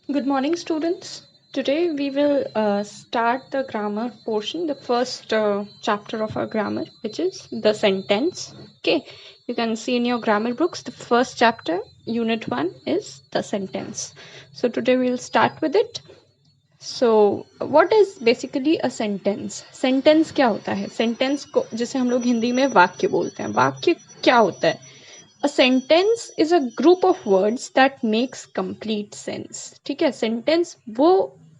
Good morning, students. Today we will start the grammar portion, the first chapter of our grammar, which is the sentence. Okay, you can see in your grammar books the first chapter, unit 1 is the sentence. So today we'll start with it. So what is basically a sentence? Sentence क्या होता है? Sentence को जिसे हम लोग हिंदी में वाक्य बोलते हैं. वाक्य क्या होता है? A sentence is a group of words that makes complete sense. ठीक है, sentence वो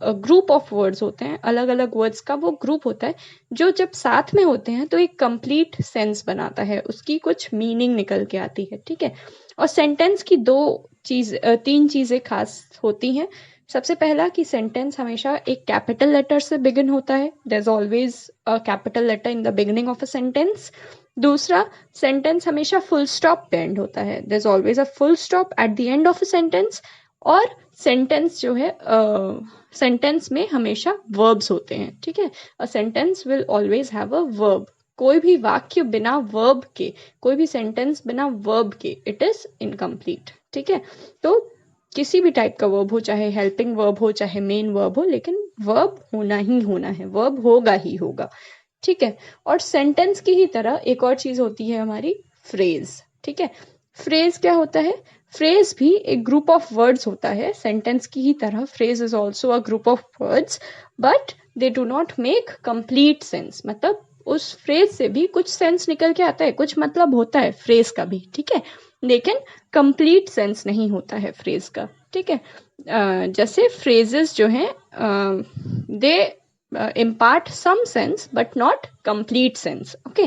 ग्रुप ऑफ वर्ड्स होते हैं, अलग अलग वर्ड्स का वो ग्रुप होता है जो जब साथ में होते हैं तो एक कंप्लीट सेंस बनाता है, उसकी कुछ मीनिंग निकल के आती है. ठीक है, और सेंटेंस की तीन चीजें खास होती हैं. सबसे पहला कि सेंटेंस हमेशा एक कैपिटल लेटर से बिगिन होता है. There is always a capital letter in the beginning of a sentence. दूसरा, सेंटेंस हमेशा फुल स्टॉप पे एंड होता है. There is always a full stop at the end of a sentence. और sentence जो है सेंटेंस में हमेशा वर्ब्स होते हैं. ठीक है, a sentence will always have a verb. कोई भी वाक्य बिना वर्ब के, कोई भी सेंटेंस बिना वर्ब के, इट इज इनकम्प्लीट. ठीक है, तो किसी भी टाइप का वर्ब हो, चाहे हेल्पिंग वर्ब हो, चाहे मेन वर्ब हो, लेकिन वर्ब होना ही होना है, वर्ब होगा ही होगा. ठीक है, और सेंटेंस की ही तरह एक और चीज होती है हमारी फ्रेज. ठीक है, फ्रेज क्या होता है? फ्रेज भी एक ग्रुप ऑफ वर्ड्स होता है. सेंटेंस की ही तरह phrase is also a group of words, but they do not make complete sense. मतलब उस फ्रेज से भी कुछ सेंस निकल के आता है, कुछ मतलब होता है फ्रेज का भी. ठीक है, लेकिन कंप्लीट सेंस नहीं होता है फ्रेज का. ठीक है, जैसे फ्रेजेस जो हैं दे impart some sense but not complete sense. Okay,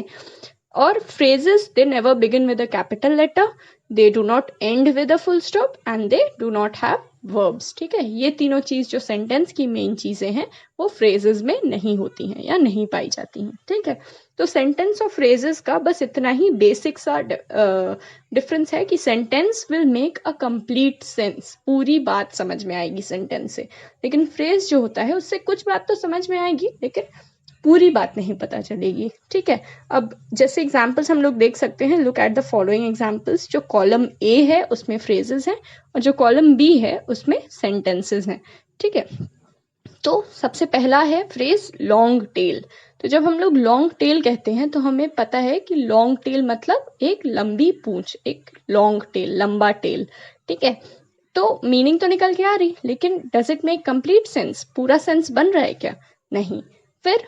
or phrases, they never begin with a capital letter, they do not end with a full stop, and they do not have verbs. ठीक है, ये तीनों चीज जो sentence की main चीजें हैं वो फ्रेजेस में नहीं होती हैं या नहीं पाई जाती हैं. ठीक है, तो सेंटेंस और फ्रेजेस का बस इतना ही बेसिक सा डिफरेंस है कि sentence will make a complete sense. पूरी बात समझ में आएगी सेंटेंस से, लेकिन फ्रेज जो होता है उससे कुछ बात तो समझ में आएगी लेकिन पूरी बात नहीं पता चलेगी. ठीक है, अब जैसे एग्जांपल्स हम लोग देख सकते हैं. Look at the following examples. जो कॉलम ए है उसमें फ्रेजेस हैं और जो कॉलम बी है उसमें सेंटेंसेस हैं. ठीक है, तो सबसे पहला है फ्रेज लॉन्ग टेल. तो जब हम लोग लॉन्ग टेल कहते हैं तो हमें पता है कि लॉन्ग टेल मतलब एक लंबी पूंछ, एक लॉन्ग टेल, लंबा टेल. ठीक है, तो मीनिंग तो निकल के आ रही, लेकिन does it make complete sense? पूरा सेंस बन रहा है क्या? नहीं. फिर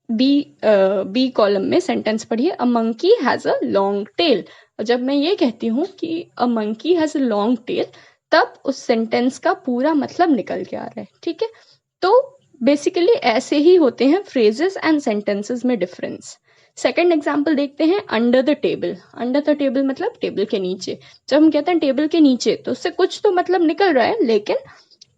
बी कॉलम में सेंटेंस पढ़िए, a monkey has a long tail. और जब मैं ये कहती हूँ कि a monkey has a long tail, तब उस सेंटेंस का पूरा मतलब निकल के आ रहा है. ठीक है, तो बेसिकली ऐसे ही होते हैं फ्रेजेस एंड सेंटेंसेस में डिफरेंस. सेकेंड एग्जाम्पल देखते हैं, under the table. Under the table मतलब टेबल के नीचे. जब हम कहते हैं टेबल के नीचे तो उससे कुछ तो मतलब निकल रहा है, लेकिन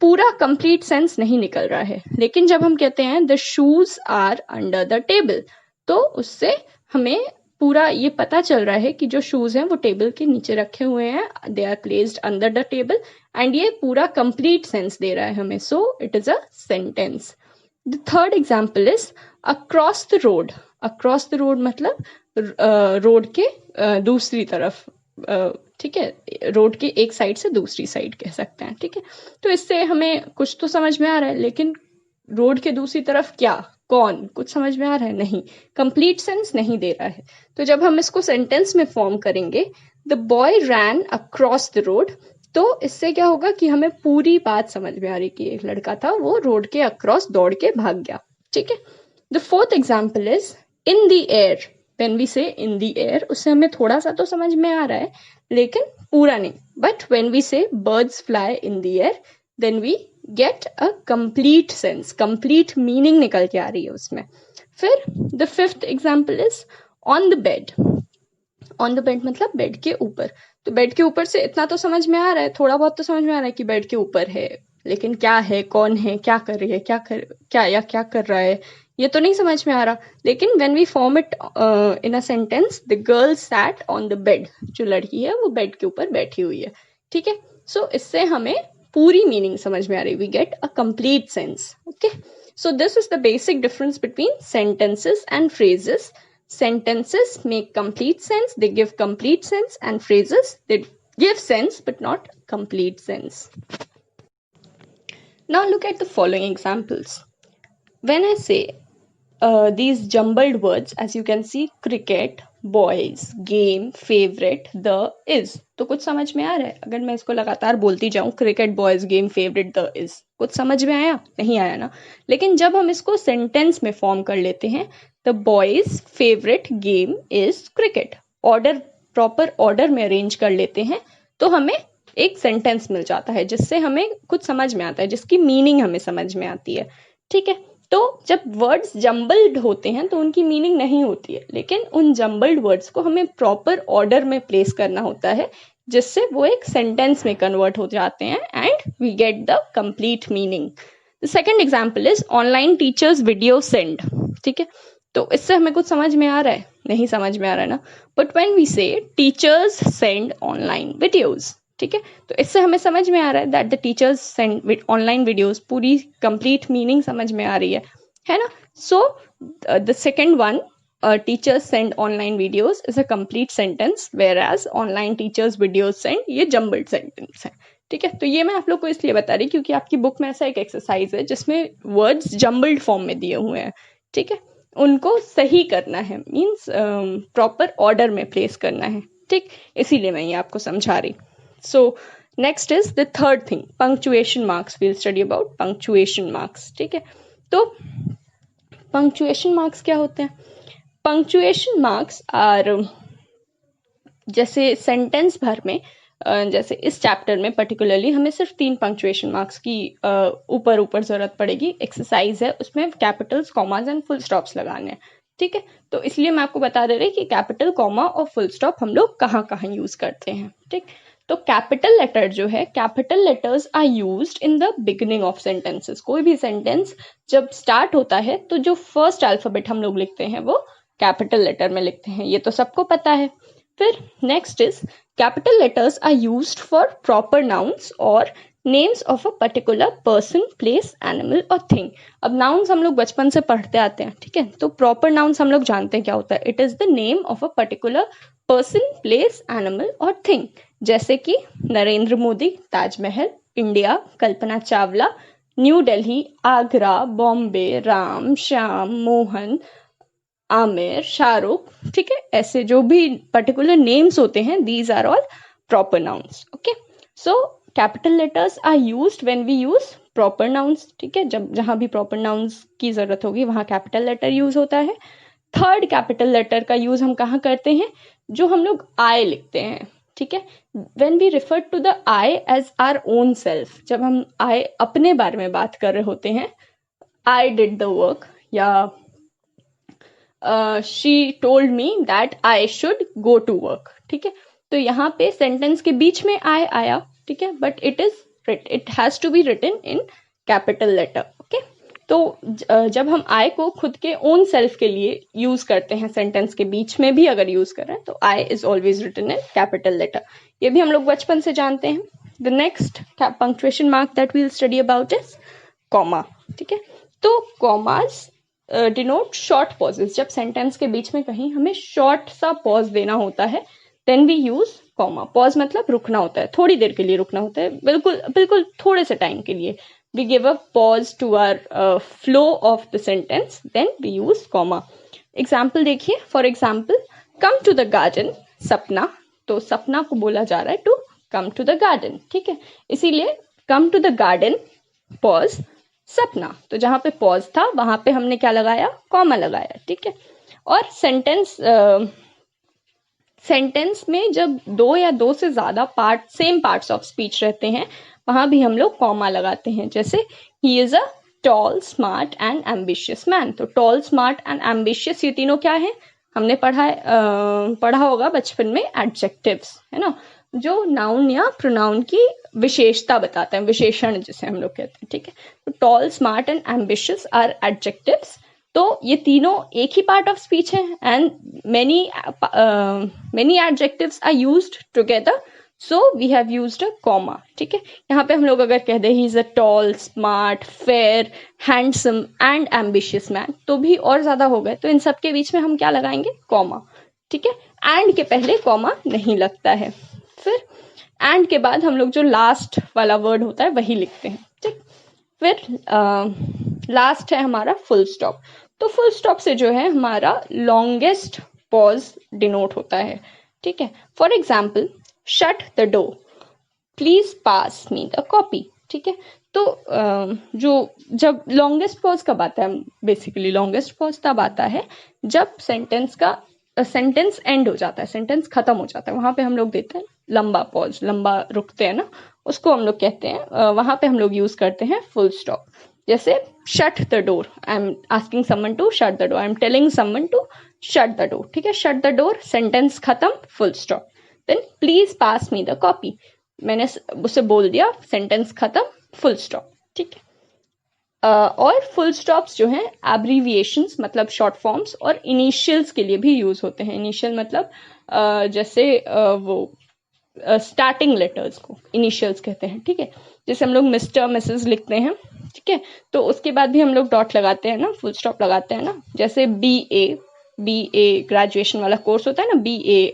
पूरा कंप्लीट सेंस नहीं निकल रहा है. लेकिन जब हम कहते हैं the shoes are under the table, तो उससे हमें पूरा ये पता चल रहा है कि जो शूज हैं वो टेबल के नीचे रखे हुए हैं, they are placed under the table, and ये पूरा कंप्लीट सेंस दे रहा है हमें. So it is a sentence. The third example is across the road. Across the road मतलब रोड के दूसरी तरफ. ठीक है, रोड के एक साइड से दूसरी साइड कह सकते हैं. ठीक है, तो इससे हमें कुछ तो समझ में आ रहा है, लेकिन रोड के दूसरी तरफ क्या, कौन, कुछ समझ में आ रहा है नहीं, कंप्लीट सेंस नहीं दे रहा है. तो जब हम इसको सेंटेंस में फॉर्म करेंगे, the boy ran across the road, तो इससे क्या होगा कि हमें पूरी बात समझ में आ रही कि एक लड़का था वो रोड के अक्रॉस दौड़ के भाग गया. ठीक है, the fourth example is in the air. When we say in the air, उससे हमें थोड़ा सा तो समझ में आ रहा है लेकिन पूरा नहीं. But when we say birds fly in the air, then we get a complete sense, complete meaning निकल के आ रही है उसमें. फिर the fifth example is on the bed. On the bed मतलब बेड के ऊपर. तो बेड के ऊपर से इतना तो समझ में आ रहा है, थोड़ा बहुत तो समझ में आ रहा है कि बेड के ऊपर है, लेकिन क्या है, कौन है, क्या कर रही है, क्या कर रहा है, ये तो नहीं समझ में आ रहा. लेकिन when we form it in a sentence, the girl sat on the bed, जो लड़की है वो बेड के ऊपर बैठी हुई है. ठीक है, सो इससे हमें पूरी मीनिंग समझ में आ रही, we get a complete sense. Okay, so this is the basic difference between sentences and phrases. Sentences make complete sense, they give complete sense, and phrases, they give sense but not complete sense. Now look at the following examples. When I say these jumbled words, as you can see, cricket, boys, game, favorite, the, is, तो कुछ समझ में आ रहा है? अगर मैं इसको लगातार बोलती जाऊं, cricket, boys, game, favourite, the, is, कुछ समझ में आया? नहीं आया ना? लेकिन जब हम इसको सेंटेंस में फॉर्म कर लेते हैं, the boys favourite game is cricket, order, proper order में अरेंज कर लेते हैं, तो हमें एक सेंटेंस मिल जाता है जिससे हमें कुछ समझ में आता है, जिसकी मीनिंग हमें समझ में आती है। ठीक है, तो जब वर्ड्स जम्बल्ड होते हैं तो उनकी मीनिंग नहीं होती है, लेकिन उन जम्बल्ड वर्ड्स को हमें प्रॉपर ऑर्डर में प्लेस करना होता है, जिससे वो एक सेंटेंस में कन्वर्ट हो जाते हैं and we get the complete meaning. The second example is online teachers video send. ठीक है, तो इससे हमें कुछ समझ में आ रहा है? नहीं समझ में आ रहा है ना? बट व्हेन वी से टीचर्स सेंड ऑनलाइन वीडियोज, ठीक है, तो इससे हमें समझ में आ रहा है that the teachers send online videos, पूरी कंप्लीट मीनिंग समझ में आ रही है ना? So the second one, teachers send online videos, is a complete sentence, whereas online teachers videos send, ये जम्बल्ड सेंटेंस है। ठीक है, तो ये मैं आप लोग को इसलिए बता रही क्योंकि आपकी बुक में ऐसा एक एक्सरसाइज है जिसमें वर्ड्स जम्बल्ड फॉर्म में दिए हुए हैं। ठीक है, उनको सही करना है, मीन्स प्रॉपर ऑर्डर में प्लेस करना है। ठीक, इसीलिए मैं ये आपको समझा रही। So next is the third thing, punctuation marks. We'll study about punctuation marks. ठीक है, तो punctuation marks क्या होते हैं? Punctuation marks are, जैसे सेंटेंस भर में, जैसे इस चैप्टर में पर्टिकुलरली हमें सिर्फ 3 पंक्चुएशन मार्क्स की ऊपर जरूरत पड़ेगी। एक्सरसाइज है, उसमें Capitals, commas and full stops लगाने हैं। ठीक है, तो इसलिए मैं आपको बता दे रही कि कैपिटल, कॉमा और फुल स्टॉप हम लोग कहाँ कहाँ यूज करते हैं। ठीक, तो कैपिटल लेटर जो है, capital letters are used in the beginning of sentences. कोई भी सेंटेंस जब स्टार्ट होता है तो जो फर्स्ट अल्फाबेट हम लोग लिखते हैं वो कैपिटल लेटर में लिखते हैं, ये तो सबको पता है। फिर next is capital letters are used for proper nouns और names of a particular person, place, animal और थिंग। अब नाउन्स हम लोग बचपन से पढ़ते आते हैं, ठीक है, तो प्रॉपर नाउन्स हम लोग जानते हैं क्या होता है। It is the name of a particular person, place, animal और थिंग, जैसे कि नरेंद्र मोदी, ताजमहल, इंडिया, कल्पना चावला, न्यू दिल्ली, आगरा, बॉम्बे, राम, श्याम, मोहन, आमिर, शाहरुख। ठीक है, ऐसे जो भी पर्टिकुलर नेम्स होते हैं, these are all proper nouns. Okay, so capital letters are used when we use proper nouns. ठीक है, जब जहां भी प्रॉपर नाउन्स की जरूरत होगी वहां कैपिटल लेटर यूज होता है। थर्ड कैपिटल लेटर का यूज हम कहाँ करते हैं? जो हम लोग आई लिखते हैं। ठीक है, when we refer to the I as our own self, जब हम आई अपने बारे में बात कर रहे होते हैं, आई डिड द वर्क, या she told me that I should go to work. ठीक है, तो यहाँ पे सेंटेंस के बीच में आई आया, ठीक है, but it has to be written in capital letter. Okay, तो जब हम आई को खुद के ओन सेल्फ के लिए यूज करते हैं, सेंटेंस के बीच में भी अगर यूज कर रहे हैं, तो I is always written in capital letter. ये भी हम लोग बचपन से जानते हैं। The next punctuation mark that we'll study about is comma. ठीक है, तो कॉमास डिनोट शॉर्ट पॉजेस। जब सेंटेंस के बीच में कहीं हमें शॉर्ट सा पॉज देना होता है, then we use comma. Pause मतलब रुकना होता है, थोड़ी देर के लिए रुकना होता है, बिल्कुल थोड़े से टाइम के लिए। We give a pause to our flow of the sentence, then we use comma. Example देखिए, for example, come to the garden, सपना, तो सपना को बोला जा रहा है to come to the garden। ठीक है, इसीलिए come to the garden, pause, सपना, तो जहां पे pause था वहां पे हमने क्या लगाया? comma लगाया। ठीक है, और सेंटेंस में जब 2 या 2 से ज्यादा सेम पार्ट्स ऑफ स्पीच रहते हैं, वहां भी हम लोग कॉमा लगाते हैं। जैसे ही is a tall, smart and ambitious man, तो टॉल, स्मार्ट एंड एम्बिशियस, ये तीनों क्या है? हमने पढ़ा होगा बचपन में, एडजेक्टिव्स, है ना, जो नाउन या प्रोनाउन की विशेषता बताते हैं, विशेषण जिसे हम लोग कहते हैं। ठीक है, तो tall, smart and ambitious are adjectives. तो ये तीनों एक ही पार्ट ऑफ स्पीच है and many adjectives are used together, so we have used a comma. ठीक है, यहाँ पे हम लोग अगर कह दे he is a tall, smart, fair, handsome and ambitious man, तो भी और ज्यादा हो गए, तो इन सब के बीच में हम क्या लगाएंगे? कॉमा। ठीक है, एंड के पहले कॉमा नहीं लगता है। फिर एंड के बाद हम लोग जो लास्ट वाला वर्ड होता है वही लिखते हैं। ठीक, फिर लास्ट है हमारा फुल स्टॉप। तो फुल स्टॉप से जो है हमारा लॉन्गेस्ट पॉज डिनोट होता है, ठीक है। For example, shut the door, please pass me the copy, ठीक है। तो जो जब लॉन्गेस्ट पॉज कब आता है, बेसिकली लॉन्गेस्ट पॉज तब आता है जब सेंटेंस एंड हो जाता है, सेंटेंस खत्म हो जाता है, वहां पे हम लोग देते हैं लंबा पॉज, लंबा रुकते हैं ना, उसको हम लोग कहते हैं, वहां पे हम लोग यूज करते हैं फुल स्टॉप। जैसे shut the door, I am asking someone to shut the door, I am telling someone to shut the door, ठीक है। शट द डोर, सेंटेंस खत्म, full stop. Then please pass me the copy, मैंने उसे बोल दिया, sentence खत्म, full stop, ठीक है। और फुल स्टॉप्स जो हैं एब्रीविएशंस मतलब शॉर्ट फॉर्म्स और इनिशियल्स के लिए भी यूज होते हैं। इनिशियल मतलब जैसे वो स्टार्टिंग लेटर्स को इनिशियल्स कहते हैं, ठीक है। जैसे हम लोग मिस्टर मिसेस लिखते हैं, ठीक है, तो उसके बाद भी हम लोग डॉट लगाते हैं ना, फुल स्टॉप लगाते हैं ना। जैसे बी ए ग्रेजुएशन वाला कोर्स होता है ना, BA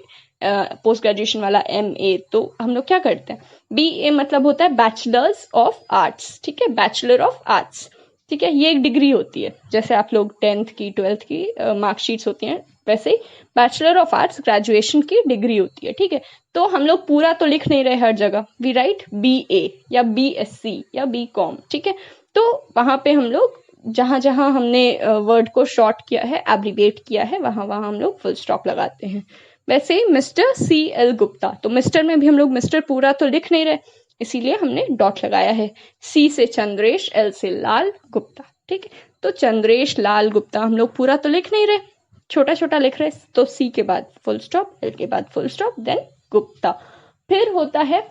पोस्ट ग्रेजुएशन वाला MA, तो हम लोग क्या करते हैं, BA मतलब होता है बैचलर्स ऑफ आर्ट्स, ठीक है, बैचलर ऑफ आर्ट्स, ठीक है। ये एक डिग्री होती है, जैसे आप लोग 10th की 12th की मार्कशीट्स होती हैं, वैसे ही बैचलर ऑफ आर्ट्स ग्रेजुएशन की डिग्री होती है, ठीक है। तो हम लोग पूरा तो लिख नहीं रहे हर जगह, वी राइट BA या BSc या BCom, ठीक है। तो वहां पे हम लोग जहां जहां हमने वर्ड को शॉर्ट किया है, एब्रीविएट किया है, वहां वहां हम लोग फुल स्टॉप लगाते हैं। वैसे ही मिस्टर CL गुप्ता, तो मिस्टर में भी हम लोग मिस्टर पूरा तो लिख नहीं रहे, इसीलिए हमने डॉट लगाया है। C से चंद्रेश, L से लाल, गुप्ता, ठीक है। तो चंद्रेश लाल गुप्ता हम लोग पूरा तो लिख नहीं रहे, छोटा छोटा लिख रहे, तो C के बाद फुल स्टॉप, L के बाद फुल स्टॉप, देन गुप्ता। फिर होता है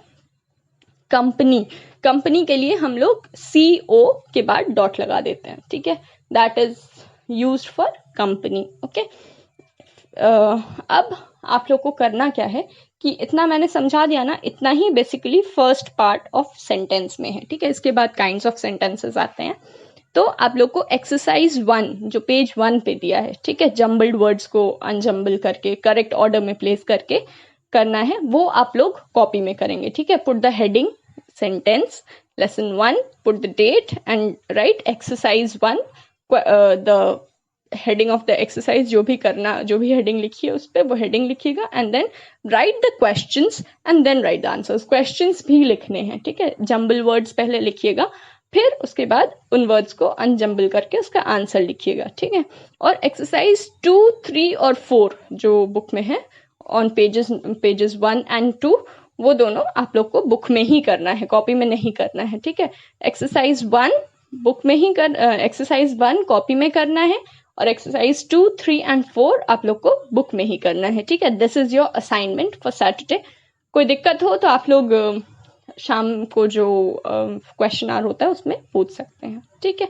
कंपनी। कंपनी के लिए हम लोग CO के बाद डॉट लगा देते हैं, ठीक है, that is used for company, okay. अब आप लोग को करना क्या है कि इतना मैंने समझा दिया ना, इतना ही basically first part of sentence में है, ठीक है। इसके बाद काइंड्स ऑफ सेंटेंसेस आते हैं। तो आप लोग को एक्सरसाइज 1 जो पेज 1 पे दिया है, ठीक है, जम्बल्ड वर्ड्स को अनजम्बल करके करेक्ट ऑर्डर में प्लेस करके करना है, वो आप लोग कॉपी में करेंगे, ठीक है। Put the heading sentence lesson 1, put the date and write exercise 1, the heading of the exercise, जो भी करना, जो भी हेडिंग लिखी है उस पर वो हेडिंग लिखिएगा, and then write the questions and then write the answers. Questions भी लिखने हैं, ठीक है, जम्बल वर्ड्स पहले लिखिएगा, फिर उसके बाद उन वर्ड्स को अनजम्बल करके उसका आंसर लिखिएगा, ठीक है। और एक्सरसाइज 2, 3 और 4 जो बुक में है ऑन पेजेस 1 and 2, वो दोनों आप लोग को बुक में ही करना है, कॉपी में नहीं करना है, ठीक है। एक्सरसाइज 1 बुक में ही एक्सरसाइज 1 कॉपी में करना है, और एक्सरसाइज 2, 3 and 4 आप लोग को बुक में ही करना है, ठीक है। This is your assignment for Saturday. कोई दिक्कत हो तो आप लोग शाम को जो क्वेश्चन आवर होता है उसमें पूछ सकते हैं, ठीक है।